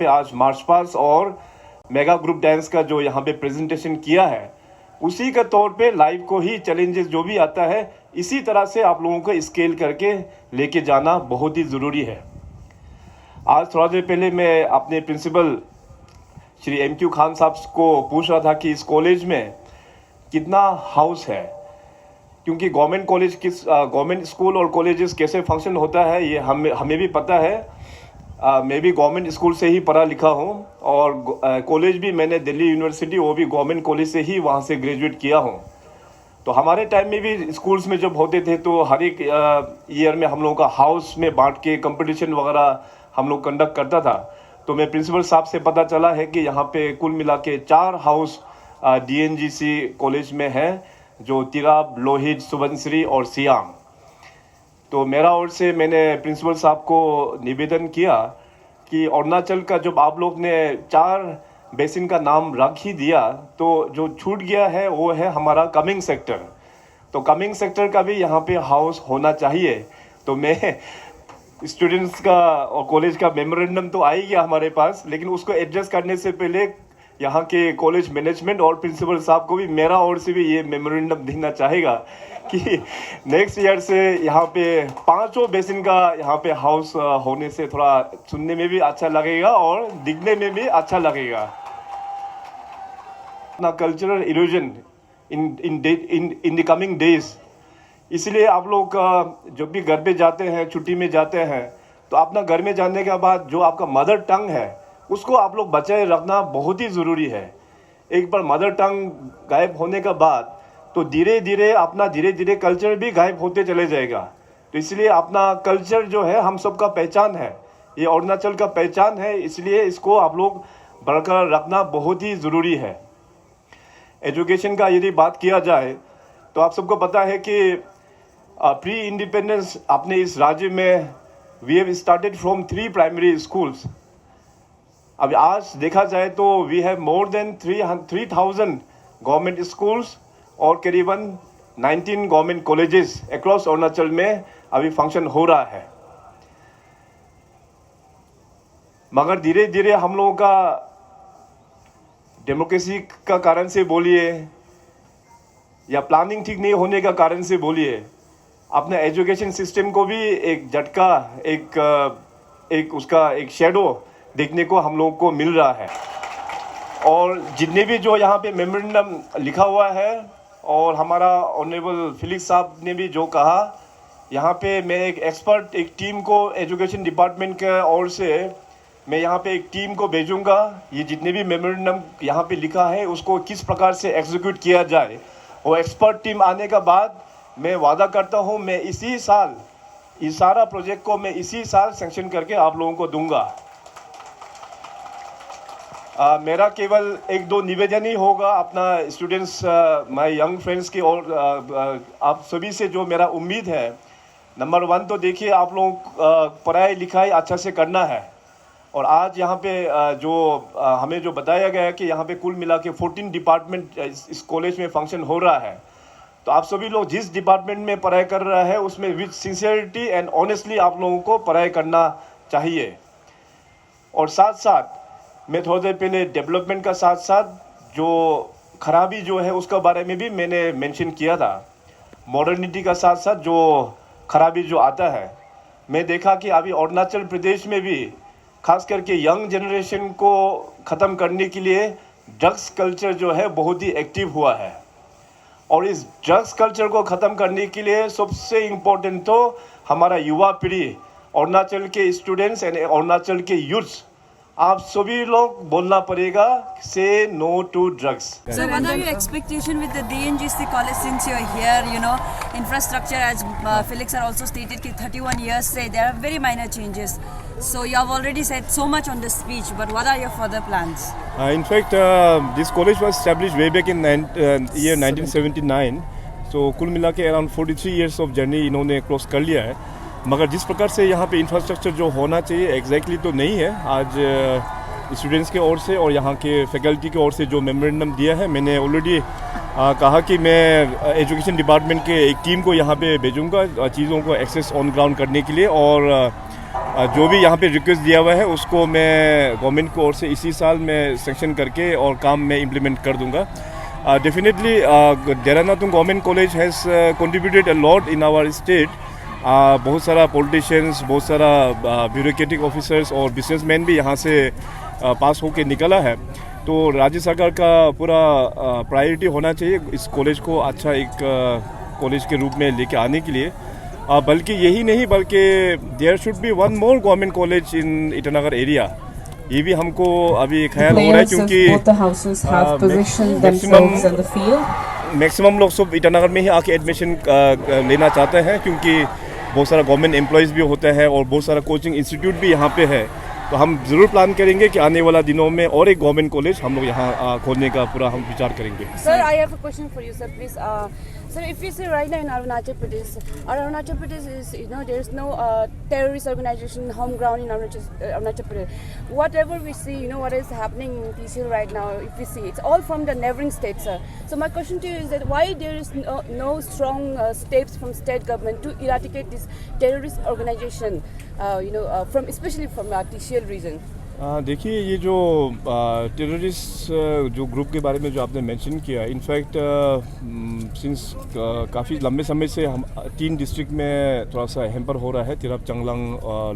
पे आज मार्च पास और मेगा ग्रुप डांस का जो यहाँ पे प्रेजेंटेशन किया है, उसी के तौर पे लाइफ को ही चैलेंजेस जो भी आता है इसी तरह से आप लोगों को स्केल करके लेके जाना बहुत ही ज़रूरी है। आज थोड़ा देर पहले मैं अपने प्रिंसिपल श्री MQ खान साहब को पूछ रहा था कि इस कॉलेज में कितना हाउस है, क्योंकि गवर्नमेंट स्कूल और कॉलेजेस कैसे फंक्शन होता है ये हमें भी पता है। मैं भी गवर्नमेंट स्कूल से ही पढ़ा लिखा हूँ और कॉलेज भी मैंने दिल्ली यूनिवर्सिटी, वो भी गवर्नमेंट कॉलेज से ही वहाँ से ग्रेजुएट किया हूँ। तो हमारे टाइम में भी स्कूल्स में जब होते थे तो हर एक ईयर में हम लोगों का हाउस में बांट के कंपटीशन वगैरह हम लोग कंडक्ट करता था। तो मैं प्रिंसिपल साहब से पता चला है कि यहाँ पे कुल मिला के 4 हाउस DNGC कॉलेज में है, जो तिराब, लोहित, सुबनसिरी और सियाम। तो मेरा ओर से मैंने प्रिंसिपल साहब को निवेदन किया कि अरुणाचल का जब आप लोग ने 4 बेसिन का नाम रख ही दिया तो जो छूट गया है वो है हमारा कमिंग सेक्टर। तो कमिंग सेक्टर का भी यहाँ पे हाउस होना चाहिए। तो मैं स्टूडेंट्स का और कॉलेज का मेमोरेंडम तो आ ही गया हमारे पास, लेकिन उसको एडजस्ट करने से पहले यहाँ के कॉलेज मैनेजमेंट और प्रिंसिपल साहब को भी मेरा ओर से भी ये मेमोरेंडम देना चाहेगा कि नेक्स्ट ईयर से यहाँ पे 5 बेसिन का यहाँ पे हाउस होने से थोड़ा सुनने में भी अच्छा लगेगा और दिखने में भी अच्छा लगेगा। अपना cultural erosion in the coming days, इसलिए आप लोग जब भी घर पे जाते हैं, छुट्टी में जाते हैं, तो अपना घर में जाने के बाद जो आपका मदर टंग है उसको आप लोग बचाए रखना बहुत ही ज़रूरी है। एक बार मदर टंग गायब होने के बाद तो धीरे धीरे कल्चर भी गायब होते चले जाएगा। तो इसलिए अपना कल्चर जो है हम सबका पहचान है, ये अरुणाचल का पहचान है, इसलिए इसको आप लोग बरकरार रखना बहुत ही ज़रूरी है। एजुकेशन का यदि बात किया जाए तो आप सबको पता है कि प्री इंडिपेंडेंस अपने इस राज्य में we have started from 3 primary schools. अब आज देखा जाए तो we have more than 3000 government schools और करीबन 19 गवर्नमेंट कॉलेजेस अक्रॉस अरुणाचल में अभी फंक्शन हो रहा है। मगर धीरे धीरे हम लोगों का डेमोक्रेसी का कारण से बोलिए या प्लानिंग ठीक नहीं होने का कारण से बोलिए, अपने एजुकेशन सिस्टम को भी एक झटका, एक उसका एक शेडो देखने को हम लोगों को मिल रहा है। और जितने भी जो यहाँ पे मेमोरेंडम लिखा हुआ है और हमारा ऑनरेबल फिलिक्स साहब ने भी जो कहा, यहाँ पे मैं एक टीम को एजुकेशन डिपार्टमेंट के ओर से मैं यहाँ पे एक टीम को भेजूंगा। ये जितने भी मेमोरेंडम यहाँ पे लिखा है उसको किस प्रकार से एग्जीक्यूट किया जाए, वो एक्सपर्ट टीम आने के बाद मैं वादा करता हूँ मैं इसी साल इस सारा प्रोजेक्ट को मैं इसी साल सैंक्शन करके आप लोगों को दूंगा। मेरा केवल 1-2 निवेदन ही होगा अपना स्टूडेंट्स, माय यंग फ्रेंड्स की और आप सभी से जो मेरा उम्मीद है, नंबर 1 तो देखिए आप लोग पढ़ाई लिखाई अच्छा से करना है। और आज यहाँ पे हमें जो बताया गया है कि यहाँ पे कुल मिला के 14 डिपार्टमेंट इस कॉलेज में फंक्शन हो रहा है। तो आप सभी लोग जिस डिपार्टमेंट में पढ़ाई कर रहा है उसमें विद सिंसियरिटी एंड ऑनेस्टली आप लोगों को पढ़ाई करना चाहिए। और साथ साथ मैं थोड़ी देर पहले डेवलपमेंट का साथ साथ जो खराबी जो है उसका बारे में भी मैंने मेंशन किया था। मॉडर्निटी का साथ साथ जो खराबी जो आता है, मैं देखा कि अभी अरुणाचल प्रदेश में भी खास करके यंग जनरेशन को ख़त्म करने के लिए ड्रग्स कल्चर जो है बहुत ही एक्टिव हुआ है। और इस ड्रग्स कल्चर को ख़त्म करने के लिए सबसे इम्पोर्टेंट तो हमारा युवा पीढ़ी, अरुणाचल के स्टूडेंट्स एंड अरुणाचल के यूथ्स, आप सभी लोग बोलना पड़ेगा say no to drugs. So what are your expectation with the DNGC college since you are here? You know, infrastructure, as Felix sir also stated, कि 31 years से there are very minor changes. So you have already said so much on the speech, but what are your further plans? In fact, this college was established way back in year 1979. So कुल मिला के around 43 years of journey इन्होंने cross कर लिया है। मगर जिस प्रकार से यहाँ पे इंफ्रास्ट्रक्चर जो होना चाहिए एग्जैक्टली तो नहीं है। आज स्टूडेंट्स के ओर से और यहाँ के फैकल्टी के ओर से जो मेमोरेंडम दिया है, मैंने ऑलरेडी कहा कि मैं एजुकेशन डिपार्टमेंट के एक टीम को यहाँ पे भेजूँगा चीज़ों को एक्सेस ऑन ग्राउंड करने के लिए। और जो भी यहाँ पे रिक्वेस्ट दिया हुआ है उसको मैं गवर्नमेंट को ओर से इसी साल में सेंक्शन करके और काम में इम्प्लीमेंट कर दूँगा। Definitely Dehradun government college has contributed a lot in our state. बहुत सारा पॉलिटिशियंस, बहुत सारा ब्यूरोक्रेटिक ऑफिसर्स और बिजनेसमैन भी यहाँ से पास होके निकला है। तो राज्य सरकार का पूरा प्रायोरिटी होना चाहिए इस कॉलेज को अच्छा एक कॉलेज के रूप में लेके आने के लिए। बल्कि यही नहीं, बल्कि there should be one more government college in Itanagar area. ये भी हमको अभी ख्याल हो रहा है क्योंकि मैक्सिमम लोग सब ईटानगर में ही आके एडमिशन लेना चाहते हैं, क्योंकि बहुत सारा गवर्नमेंट एम्प्लॉयज़ भी होते हैं और बहुत सारा कोचिंग इंस्टीट्यूट भी यहाँ पे है। तो हम ज़रूर प्लान करेंगे कि आने वाला दिनों में और एक गवर्नमेंट कॉलेज हम लोग यहाँ खोलने का पूरा हम विचार करेंगे। Sir, I have a question for you sir, please. Sir, if you see right now in Arunachal Pradesh is, there is no terrorist organization home ground in Arunachal Pradesh. Whatever we see, what is happening in TCL right now, if we see, it's all from the neighboring states, sir. So my question to you is that why there is no strong steps from state government to eradicate this terrorist organization, especially from TCL region? देखिए, ये जो terrorist जो group के बारे में जो आपने mention किया, इनफैक्ट सिंस काफ़ी लंबे समय से हम 3 डिस्ट्रिक्ट में थोड़ा सा हैम्पर हो रहा है, तिरप, चंगलांग,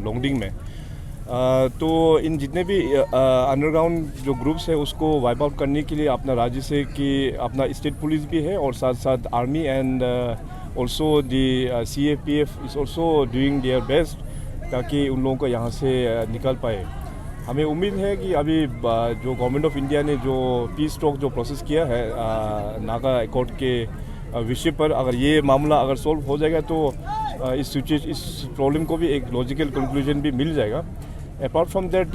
लोंगडिंग में। तो इन जितने भी अंडरग्राउंड जो ग्रुप्स है उसको वाइप आउट करने के लिए अपना राज्य से कि अपना स्टेट पुलिस भी है और साथ साथ army and also the CAPF is also doing their best ताकि उन लोगों को यहाँ से निकल पाए। हमें उम्मीद है कि अभी जो गवर्नमेंट ऑफ इंडिया ने जो पीस टॉक जो प्रोसेस किया है नागा एकॉर्ड के विषय पर, अगर ये मामला अगर सॉल्व हो जाएगा तो इस प्रॉब्लम को भी एक लॉजिकल कंक्लूजन भी मिल जाएगा। अपार्ट फ्रॉम दैट,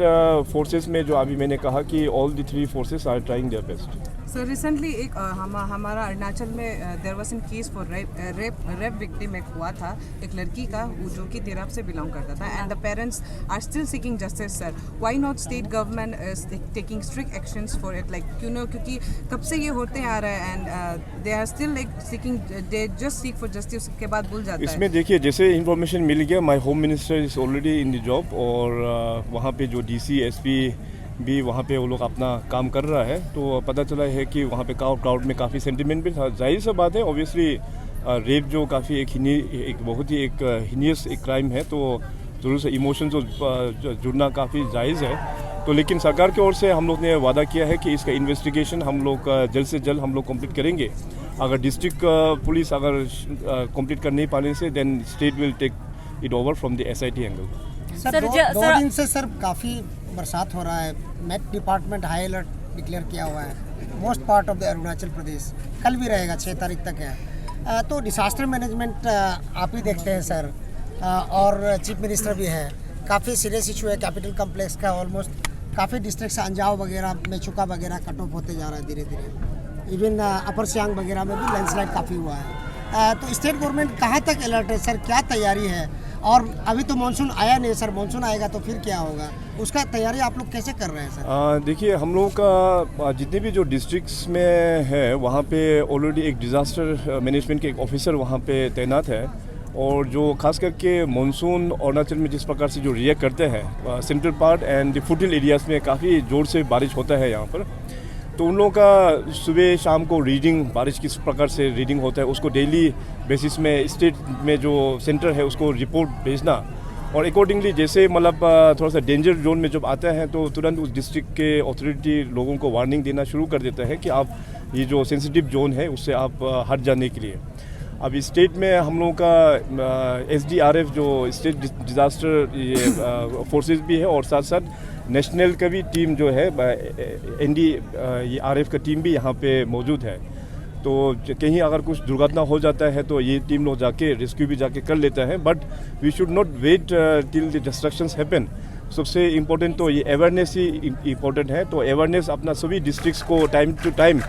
फोर्सेस में जो अभी मैंने कहा कि all the 3 forces are trying their best. Sir, recently एक हमारा अरुणाचल में there was an case for rape victim एक हुआ था, एक लड़की का जो कि तिरप से बिलोंग करता था, and the parents are still seeking justice. Sir, why not state government is taking strict actions for it, क्योंकि कब से ये होते आ रहा है and they are still seeking, they just seek for justice, उसके बाद भूल जाता है। इसमें देखिए, जैसे इन्फॉर्मेशन मिल गया, my home minister is already in the job और वहाँ पे जो DC SP भी वहाँ पे वो लोग अपना काम कर रहा है। तो पता चला है कि वहाँ पे क्राउड में काफ़ी सेंटिमेंट भी था। जाहिर सा बात है, ऑब्वियसली रेप जो काफ़ी एक बहुत ही एक हीनियस एक क्राइम है, तो ज़रूर से इमोशन जो जुड़ना काफ़ी जायज़ है। तो लेकिन सरकार की ओर से हम लोग ने वादा किया है कि इसका इन्वेस्टिगेशन हम लोग जल्द से जल्द हम लोग कंप्लीट करेंगे। अगर डिस्ट्रिक्ट पुलिस अगर कंप्लीट कर नहीं पाने से, then state will take it over from the SIT angle. Sir, दो दिन से सर काफ़ी बरसात हो रहा है। Met department high alert declare किया हुआ है most part of the Arunachal Pradesh. कल भी रहेगा, 6 तारीख तक है। तो डिसास्टर मैनेजमेंट आप ही देखते हैं सर, और चीफ मिनिस्टर भी है। काफ़ी सीरियस इशू है कैपिटल कॉम्प्लेक्स का। ऑलमोस्ट काफ़ी डिस्ट्रिक्ट से अंजाव वगैरह, मेचुका वगैरह कट ऑफ होते जा रहा है धीरे धीरे। इवन अपर सियांग वगैरह में भी लैंडस्लाइड काफ़ी हुआ है। तो स्टेट गवर्नमेंट कहाँ तक अलर्ट है सर, क्या तैयारी है? और अभी तो मानसून आया नहीं सर, मानसून आएगा तो फिर क्या होगा, उसका तैयारी आप लोग कैसे कर रहे हैं सर? देखिए, हम लोगों का जितने भी जो डिस्ट्रिक्ट्स में है वहाँ पे ऑलरेडी एक डिज़ास्टर मैनेजमेंट के एक ऑफिसर वहाँ पे तैनात है। और जो खास करके मानसून अरुणाचल में जिस प्रकार से जो रिएक्ट करते हैं, central part and the foothill areas में काफ़ी ज़ोर से बारिश होता है यहाँ पर। तो उन लोगों का सुबह शाम को रीडिंग, बारिश किस प्रकार से रीडिंग होता है उसको डेली बेसिस में स्टेट में जो सेंटर है उसको रिपोर्ट भेजना, और अकॉर्डिंगली जैसे मतलब थोड़ा सा डेंजर जोन में जब आता है तो तुरंत उस डिस्ट्रिक्ट के अथॉरिटी लोगों को वार्निंग देना शुरू कर देता है कि आप ये जो सेंसिटिव जोन है उससे आप हट जाने के लिए। अब स्टेट में हम लोगों का SDRF जो स्टेट डिज़ास्टर ये फोर्सेस भी है, और साथ साथ नेशनल का भी टीम जो है NDRF का टीम भी यहाँ पे मौजूद है। तो कहीं अगर कुछ दुर्घटना हो जाता है तो ये टीम लोग जाके रेस्क्यू भी जाके कर लेता है। But we should not wait till the destructions happen. सबसे इम्पोर्टेंट तो ये अवेयरनेस ही इम्पोर्टेंट है। तो अवेयरनेस अपना सभी डिस्ट्रिक्ट्स को टाइम टू टाइम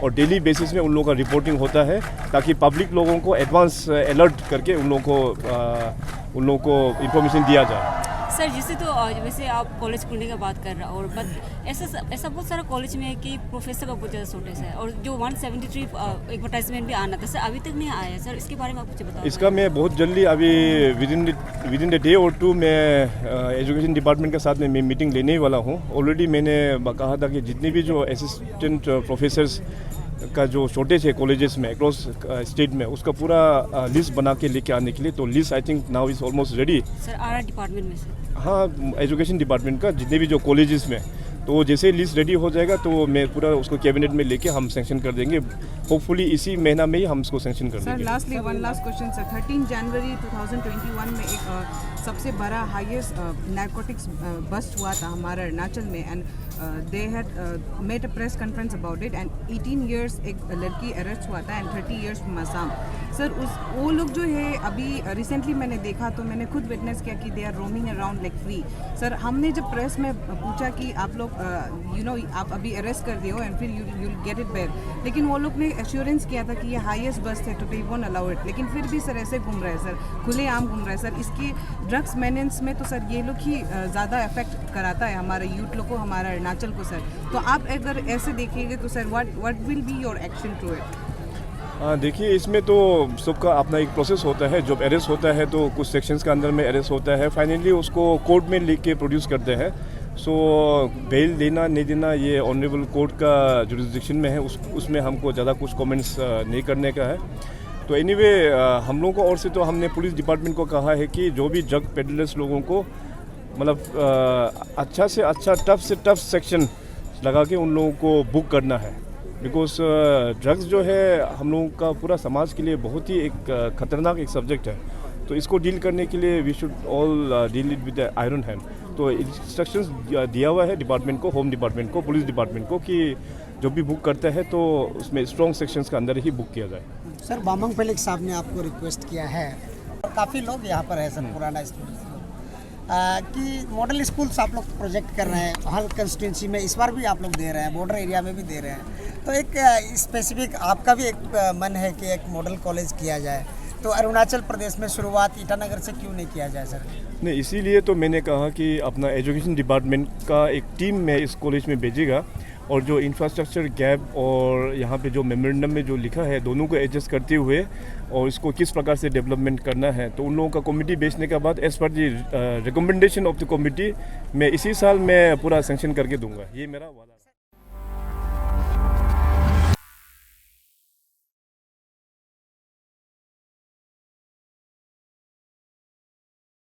और डेली बेसिस में उन लोगों का रिपोर्टिंग होता है, ताकि पब्लिक लोगों को एडवांस अलर्ट करके उन लोगों को इंफॉर्मेशन दिया जाए। सर जैसे तो वैसे आप कॉलेज खुलने का बात कर रहे हो और बट ऐसा बहुत सारा कॉलेज में है कि प्रोफेसर का बहुत ज़्यादा शॉर्टेज है और जो 173 एडवर्टाइजमेंट भी आना था सर अभी तक नहीं आया है सर, इसके बारे में आप मुझे बताओ। इसका मैं बहुत जल्दी अभी विद इन द डे और टू मैं एजुकेशन डिपार्टमेंट के साथ में मैं मीटिंग लेने ही वाला हूँ। ऑलरेडी मैंने कहा था कि जितने भी जो असिस्टेंट प्रोफेसर्स का जो शॉर्टेज है कॉलेजेस में अक्रॉस स्टेट में उसका पूरा लिस्ट बना के लेके आने के लिए, तो list I think now is almost ready sir our department में से। हाँ, एजुकेशन डिपार्टमेंट का जितने भी जो कॉलेजेस में, तो जैसे लिस्ट रेडी हो जाएगा तो मैं पूरा उसको कैबिनेट में लेके हम सैंक्शन कर देंगे। होपफुली इसी महीना में ही हम उसको सैंक्शन कर सर देंगे। Lastly one last question sir, 13 जनवरी 2021 में एक सबसे बड़ा हाईएस्ट नारकोटिक्स बस्ट हुआ था हमारा अरुणाचल में and they had made a press conference about it and 18 years एक लड़की अरेस्ट हुआ था and 30 years from Assam. Sir वो लोग जो है अभी रिसेंटली मैंने देखा तो मैंने खुद विटनेस किया कि they are roaming around like free. Sir हमने जब प्रेस में पूछा कि आप लोग आप अभी अरेस्ट कर दिए हो एंड फिर यू गेट इट बैक, लेकिन वो लोग ने एश्योरेंस किया था कि ये हाईएस्ट बस है तो दे वोंट अलाउ इट, लेकिन फिर भी सर ऐसे घूम रहा है सर, खुलेआम घूम रहा है सर। इसके ड्रग्स मेनेंस में तो सर ये लोग ही ज़्यादा इफेक्ट कराता है हमारे यूथ लोग को, हमारा अरुणाचल को सर। तो आप अगर ऐसे देखेंगे तो sir what will be your action to it? देखिए, इसमें तो सबका अपना एक प्रोसेस होता है। जब अरेस्ट होता है तो कुछ सेक्शंस के अंदर में अरेस्ट होता है, फाइनली उसको कोर्ट में लिख के प्रोड्यूस करते हैं। सो बेल देना नहीं देना ये ऑनरेबल कोर्ट का जुरिस्डिक्शन में है, उसमें हमको ज़्यादा कुछ कमेंट्स नहीं करने का है। तो एनीवे हम लोगों को और से तो हमने पुलिस डिपार्टमेंट को कहा है कि जो भी ड्रग पेडलर्स लोगों को मतलब अच्छा से अच्छा टफ से टफ सेक्शन लगा के उन लोगों को बुक करना है। बिकॉज ड्रग्स जो है हम लोगों का पूरा समाज के लिए बहुत ही एक खतरनाक एक सब्जेक्ट है, तो इसको डील करने के लिए we should all deal it with iron hand. तो इंस्ट्रक्शंस दिया हुआ है डिपार्टमेंट को, होम डिपार्टमेंट को, पुलिस डिपार्टमेंट को कि जो भी बुक करता है तो उसमें स्ट्रॉन्ग सेक्शंस के अंदर ही बुक किया जाए। सर बामंग फेलिक्स साहब ने आपको रिक्वेस्ट किया है, काफ़ी लोग यहाँ पर है सर पुराना स्टूडेंट्स कि मॉडल स्कूल्स आप लोग प्रोजेक्ट कर रहे हैं हर कंस्टिट्यूंसी में, इस बार भी आप लोग दे रहे हैं, बॉर्डर एरिया में भी दे रहे हैं। तो एक स्पेसिफिक आपका भी एक मन है कि एक मॉडल कॉलेज किया जाए, तो अरुणाचल प्रदेश में शुरुआत ईटानगर से क्यों नहीं किया जाए सर? नहीं, इसीलिए तो मैंने कहा कि अपना एजुकेशन डिपार्टमेंट का एक टीम में इस कॉलेज में भेजेगा और जो इंफ्रास्ट्रक्चर गैप और यहाँ पे जो मेमोरेंडम में जो लिखा है दोनों को एडजस्ट करते हुए और इसको किस प्रकार से डेवलपमेंट करना है, तो उन लोगों का कमेटी भेजने के बाद as per the recommendation of the committee मैं इसी साल मैं पूरा सैंक्शन करके दूंगा, ये मेरा वादा है।